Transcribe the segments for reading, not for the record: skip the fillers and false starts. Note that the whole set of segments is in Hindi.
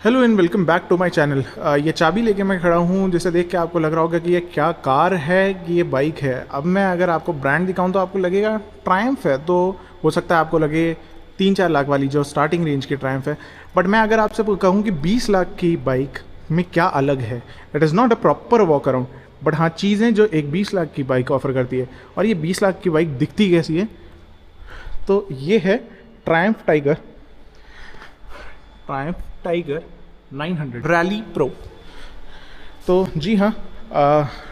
Hello and welcome back to my channel. ये चाबी लेके मैं खड़ा हूँ, जिसे देख के आपको लग रहा होगा कि ये क्या कार है कि ये बाइक है। अब मैं अगर आपको ब्रांड दिखाऊँ तो आपको लगेगा ट्रायम्फ है, तो हो सकता है आपको लगे 3-4 लाख वाली जो स्टार्टिंग रेंज की ट्रायम्फ है। बट मैं अगर आपसे कहूँ कि 20 लाख की बाइक में क्या अलग है, it is not a proper walk around, but हाँ चीज़ें जो एक 20 लाख की बाइक ऑफर करती है। और ये 20 लाख की बाइक दिखती कैसी है, तो ये है Triumph tiger. Triumph tiger 900 rally pro. तो जी हाँ,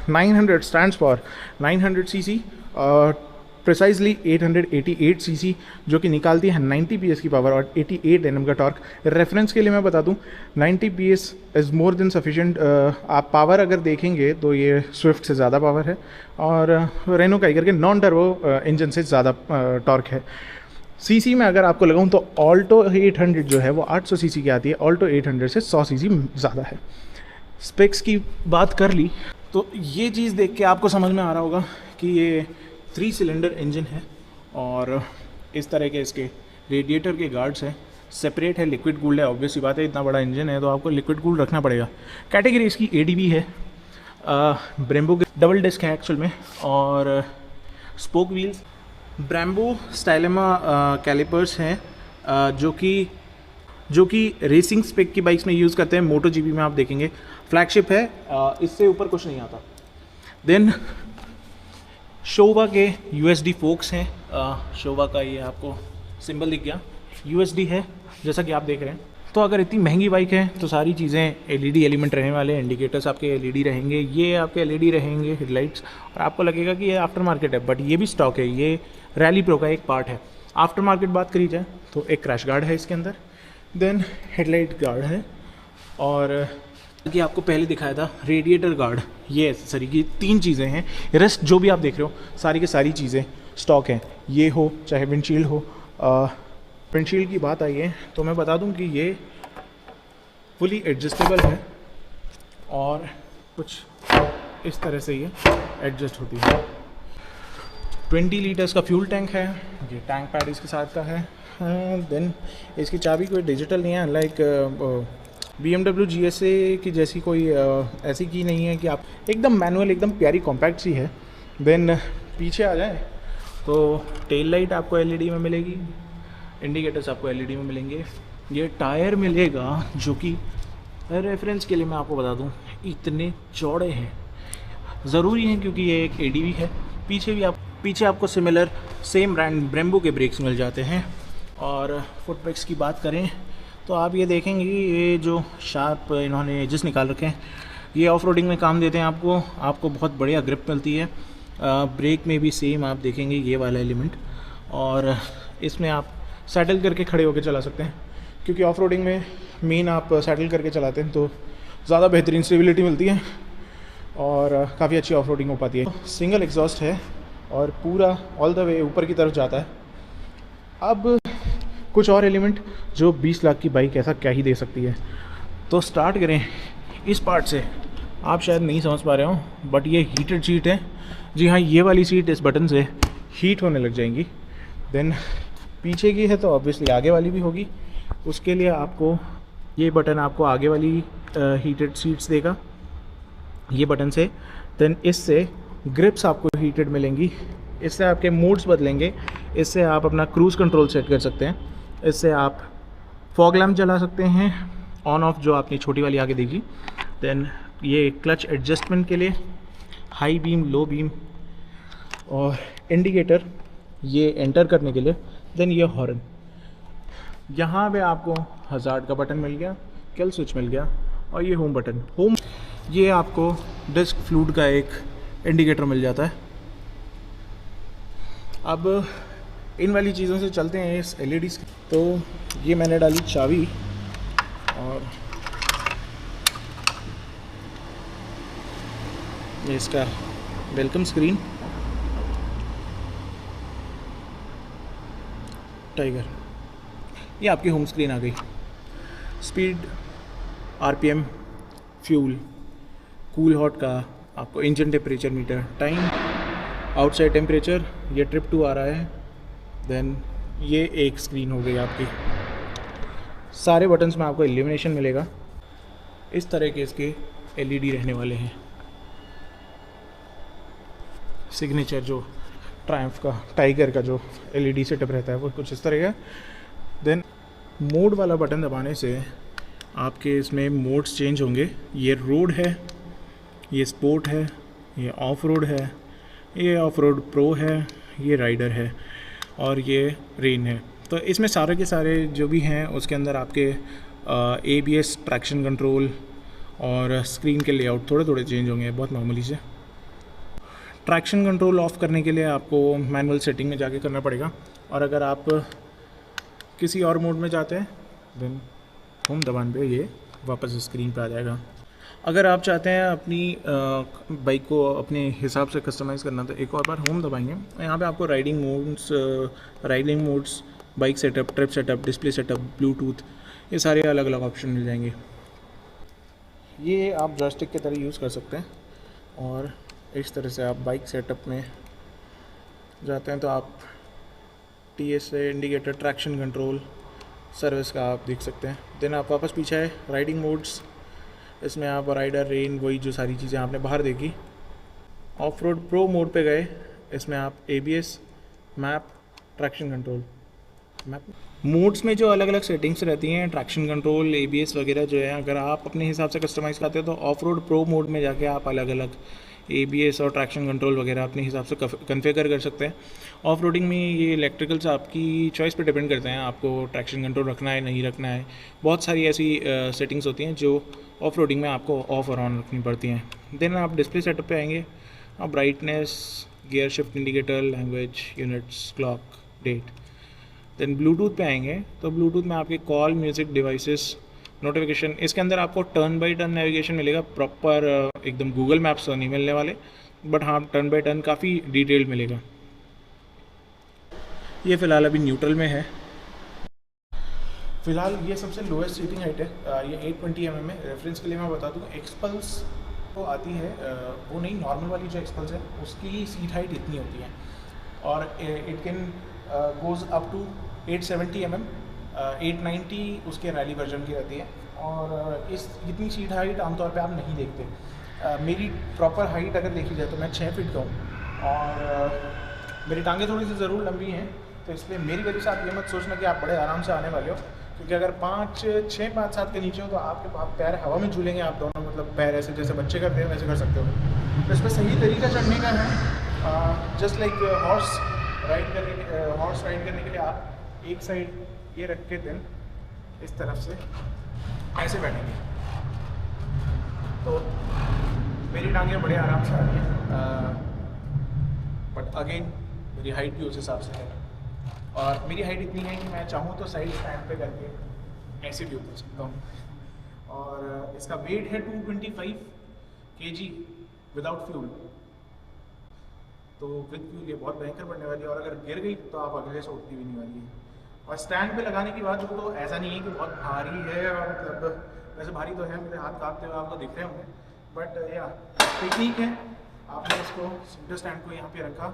900 stands for 900 CC, precisely 888 CC, जो कि निकालती है 90 पीएस की पावर और 88 एनएम का टॉर्क। रेफरेंस के लिए मैं बता दूं, 90 PS is more than sufficient. आप पावर अगर देखेंगे तो ये स्विफ्ट से ज़्यादा पावर है और रेनो काइगर के नॉन टर्बो इंजन से ज़्यादा टॉर्क है। सीसी में अगर आपको लगाऊं तो ऑल्टो 800 जो है वो 800 सीसी की आती है, ऑल्टो 800 से 100 सीसी ज़्यादा है। स्पेक्स की बात कर ली तो ये चीज़ देख के आपको समझ में आ रहा होगा कि ये 3 सिलेंडर इंजन है और इस तरह के इसके रेडिएटर के गार्ड्स हैं। सेपरेट है, लिक्विड कूल्ड है। ऑब्वियसली बात है, इतना बड़ा इंजन है तो आपको लिक्विड कूल्ड रखना पड़ेगा। कैटेगरी इसकी एडीबी है, ब्रेम्बो डबल डिस्क है एक्चुअल में, और स्पोक व्हील्स ब्रेम्बो स्टाइलेमा कैलिपर्स हैं, जो कि रेसिंग स्पेक की बाइक्स में यूज़ करते हैं। मोटो जीपी में आप देखेंगे फ्लैगशिप है, इससे ऊपर कुछ नहीं आता। देन शोवा के यूएसडी फोक्स हैं। शोवा का ये आपको सिंबल दिख गया, यूएसडी है जैसा कि आप देख रहे हैं। तो अगर इतनी महंगी बाइक है तो सारी चीज़ें एलईडी एलिमेंट रहने वाले हैं। इंडिकेटर्स आपके एलईडी रहेंगे, ये आपके एलईडी रहेंगे, हेडलाइट्स, और आपको लगेगा कि ये आफ्टर मार्केट है, बट ये भी स्टॉक है। ये रैली प्रो का एक पार्ट है। आफ्टर मार्केट बात करी जाए तो एक क्रैश गार्ड है इसके अंदर, देन हेडलाइट गार्ड है, और कि आपको पहले दिखाया था रेडिएटर गार्ड। ये एक्सेसरी की 3 चीज़ें हैं। रेस्ट जो भी आप देख रहे हो सारी की सारी चीज़ें स्टॉक हैं। ये हो चाहे विंडशील्ड हो। विंडशील्ड की बात आई है तो मैं बता दूं कि ये फुली एडजस्टेबल है और कुछ इस तरह से ये एडजस्ट होती है। 20 लीटर्स का फ्यूल टैंक है, ये टैंक पैड इसके साथ का है। देन इसकी चाबी कोई डिजिटल नहीं है, लाइक BMW GSA की जैसी कोई ऐसी की नहीं है कि आप एकदम मैनुअल, एकदम प्यारी कॉम्पैक्ट सी है। देन पीछे आ जाए तो टेल लाइट आपको एलईडी में मिलेगी, इंडिकेटर्स आपको एलईडी में मिलेंगे। ये टायर मिलेगा जो कि रेफरेंस के लिए मैं आपको बता दूं इतने चौड़े हैं, ज़रूरी हैं क्योंकि ये एक एडीवी है। पीछे आपको सिमिलर सेम ब्रांड ब्रेम्बो के ब्रेक्स मिल जाते हैं। और फुट ब्रेक्स की बात करें तो आप ये देखेंगे ये जो शार्प इन्होंने एजेस निकाल रखे हैं, ये ऑफ रोडिंग में काम देते हैं। आपको बहुत बढ़िया ग्रिप मिलती है। ब्रेक में भी सेम आप देखेंगे ये वाला एलिमेंट, और इसमें आप सैडल करके खड़े होकर चला सकते हैं, क्योंकि ऑफ रोडिंग में मेन आप सैडल करके चलाते हैं तो ज़्यादा बेहतरीन स्टेबिलिटी मिलती है और काफ़ी अच्छी ऑफ रोडिंग हो पाती है। सिंगल एग्जॉस्ट है और पूरा ऑल द वे ऊपर की तरफ जाता है। अब कुछ और एलिमेंट जो 20 लाख की बाइक ऐसा क्या ही दे सकती है, तो स्टार्ट करें इस पार्ट से। आप शायद नहीं समझ पा रहे हो, बट ये हीटेड सीट है। जी हाँ, ये वाली सीट इस बटन से हीट होने लग जाएंगी। देन पीछे की है तो ऑब्वियसली आगे वाली भी होगी। उसके लिए आपको ये बटन आपको आगे वाली हीटेड सीट्स देगा, ये बटन से। देन इससे ग्रिप्स आपको हीटेड मिलेंगी, इससे आपके मूड्स बदलेंगे, इससे आप अपना क्रूज़ कंट्रोल सेट कर सकते हैं, इससे आप फॉग लैम्प जला सकते हैं ऑन ऑफ, जो आपने छोटी वाली आगे देखी। देन ये क्लच एडजस्टमेंट के लिए हाई बीम, लो बीम, और इंडिकेटर ये एंटर करने के लिए। देन ये हॉर्न, यहाँ पे आपको हज़ार्ड का बटन मिल गया, किल स्विच मिल गया, और ये होम बटन। ये आपको डिस्क फ्लूड का एक इंडिकेटर मिल जाता है। अब इन वाली चीज़ों से चलते हैं इस एलईडीज़। तो ये मैंने डाली चाबी, और ये इसका वेलकम स्क्रीन टाइगर, ये आपकी होम स्क्रीन आ गई। Speed, RPM, fuel, cool hot का आपको engine temperature metre, time, outside temperature, ये ट्रिप 2 आ रहा है। देन ये एक स्क्रीन हो गई आपकी। सारे बटन्स में आपको इल्यूमिनेशन मिलेगा। इस तरह के इसके एलईडी रहने वाले हैं। सिग्नेचर जो ट्रायम्फ का, टाइगर का जो एलईडी सेटअप रहता है वो कुछ इस तरह का। देन मोड वाला बटन दबाने से आपके इसमें मोड्स चेंज होंगे। ये रोड है, ये स्पोर्ट है, ये ऑफ रोड है, ये ऑफ रोड प्रो है, ये राइडर है और ये रेन है। तो इसमें सारे के सारे जो भी हैं उसके अंदर आपके ABS, ट्रैक्शन कंट्रोल और स्क्रीन के लेआउट थोड़े थोड़े चेंज होंगे, बहुत मामूली से। ट्रैक्शन कंट्रोल ऑफ़ करने के लिए आपको मैनुअल सेटिंग में जाके करना पड़ेगा, और अगर आप किसी और मोड में जाते हैं देन होम दबाने पे ये वापस स्क्रीन पे आ जाएगा। अगर आप चाहते हैं अपनी बाइक को अपने हिसाब से कस्टमाइज़ करना तो एक और बार होम दबाएंगे। यहाँ पे आपको riding modes, bike setup, trip setup, display setup, Bluetooth, ये सारे अलग अलग ऑप्शन मिल जाएंगे। ये आप जॉयस्टिक की तरह यूज़ कर सकते हैं। और इस तरह से आप बाइक सेटअप में जाते हैं तो आप TSA, indicator, traction control, service का आप देख सकते हैं। देन आप वापस पीछे आए, राइडिंग मोड्स, इसमें आप राइडर, रेन, वही जो सारी चीज़ें आपने बाहर देखी। ऑफ रोड प्रो मोड पे गए, इसमें आप ABS, map, traction control, map modes में जो अलग अलग सेटिंग्स रहती हैं, ट्रैक्शन कंट्रोल, ABS वगैरह जो है, अगर आप अपने हिसाब से कस्टमाइज़ करते हैं तो ऑफ रोड प्रो मोड में जाके आप अलग अलग ABS और ट्रैक्शन कंट्रोल वगैरह अपने हिसाब से कन्फिगर कर सकते हैं। ऑफ रोडिंग में ये इलेक्ट्रिकल्स आपकी चॉइस पे डिपेंड करते हैं, आपको ट्रैक्शन कंट्रोल रखना है नहीं रखना है। बहुत सारी ऐसी सेटिंग्स होती हैं जो ऑफ रोडिंग में आपको ऑफ और ऑन रखनी पड़ती हैं। देन आप डिस्प्ले सेटअप पे आएंगे, आप brightness, gear shift indicator, language, units, clock, date. Then Bluetooth पे आएंगे तो ब्लूटूथ में आपके कॉल, म्यूज़िक, डिवाइसेस, नोटिफिकेशन, इसके अंदर आपको टर्न बाई टर्न नेविगेशन मिलेगा। प्रॉपर एकदम गूगल मैप्स तो नहीं मिलने वाले, बट हाँ टर्न बाई टर्न काफ़ी डिटेल्ड मिलेगा। ये फ़िलहाल अभी न्यूट्रल में है। फ़िलहाल ये सबसे लोएस्ट सीटिंग हाइट है, ये 820 mm है। रेफरेंस के लिए मैं बता दूँ, एक्सपल्स तो आती है वो नहीं, नॉर्मल वाली जो एक्सपल्स है उसकी सीट हाइट इतनी होती है, और it can goes up to 870 mm, 890 उसके रैली वर्जन की रहती है। और इस इतनी सीट हाइट आमतौर पे आप नहीं देखते। मेरी प्रॉपर हाइट अगर देखी जाए तो मैं 6 फीट का हूँ, और मेरी टांगें थोड़ी सी ज़रूर लंबी हैं, तो इसलिए मेरी वजह से आप ये मत सोचना कि आप बड़े आराम से आने वाले हो, क्योंकि अगर 5, 6, 5, 7 के नीचे हो तो आपके पैर हवा में झूलेंगे, आप दोनों, मतलब पैर ऐसे जैसे बच्चे करते हैं वैसे कर सकते हो। तो इस पर सही तरीका चढ़ने का है, जस्ट लाइक हॉर्स राइड करने के लिए आप एक साइड ये रख के देन इस तरफ से ऐसे बैठेंगे, तो मेरी टांगें बड़े आराम से आ रही हैं। बट अगेन मेरी हाइट भी उस हिसाब से है, और मेरी हाइट इतनी है कि मैं चाहूँ तो साइड स्टैंड पे करके ऐसे भी उतर सकता हूँ। और इसका वेट है 225 kg विदाउट फ्यूल, तो विद फ्यूल ये बहुत भयंकर पड़ने वाली है, और अगर गिर गई तो आप अगले से उठती भी नहीं वाली है। और स्टैंड पे लगाने की बात हो तो ऐसा नहीं है कि बहुत भारी है, और मतलब वैसे भारी तो है, मेरे हाथ कांपते हुए आपको दिख रहे होंगे, बट या टेक्निक है। आपने इसको सेंटर स्टैंड को यहाँ पे रखा,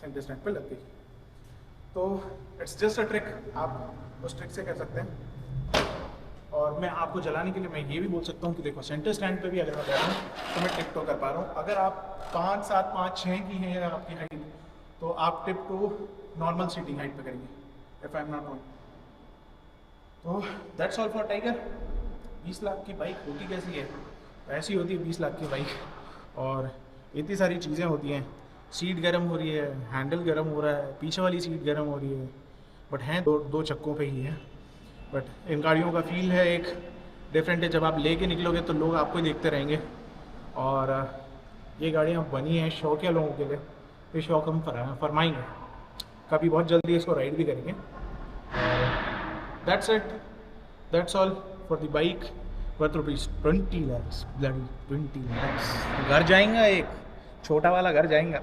सेंटर स्टैंड पे लग गई, तो इट्स जस्ट अ ट्रिक, आप उस ट्रिक से कर सकते हैं। और मैं आपको जलाने के लिए मैं ये भी बोल सकता हूँ कि देखो सेंटर स्टैंड पे भी अगर मैं बैठा हूँ तो मैं टिप टो कर पा रहा हूँ। अगर आप 5, 7, 5, 6 की है आपकी हाइट, तो आप tip toe normal seating height पे करेंगे, if I am not wrong. तो that's all for Tiger. 20 lakh की बाइक होती कैसी है? ऐसी होती है 20 लाख की बाइक, और इतनी सारी चीज़ें होती हैं। सीट गर्म हो रही है, हैंडल गर्म हो रहा है, पीछे वाली सीट गर्म हो रही है, बट हैं दो चक्कों पे ही है। बट इन गाड़ियों का फील है एक डिफरेंट है, जब आप लेके निकलोगे तो लोग आपको ही देखते रहेंगे। और ये गाड़ियाँ बनी हैं शौकिया लोगों के लिए, ये शौक हम फरमाएंगे कभी, बहुत जल्दी इसको राइड भी करेंगे। That's it, that's all for the bike worth rupees 20 lakhs, 20 lakhs। घर जाएंगा, एक छोटा वाला घर जाएंगा।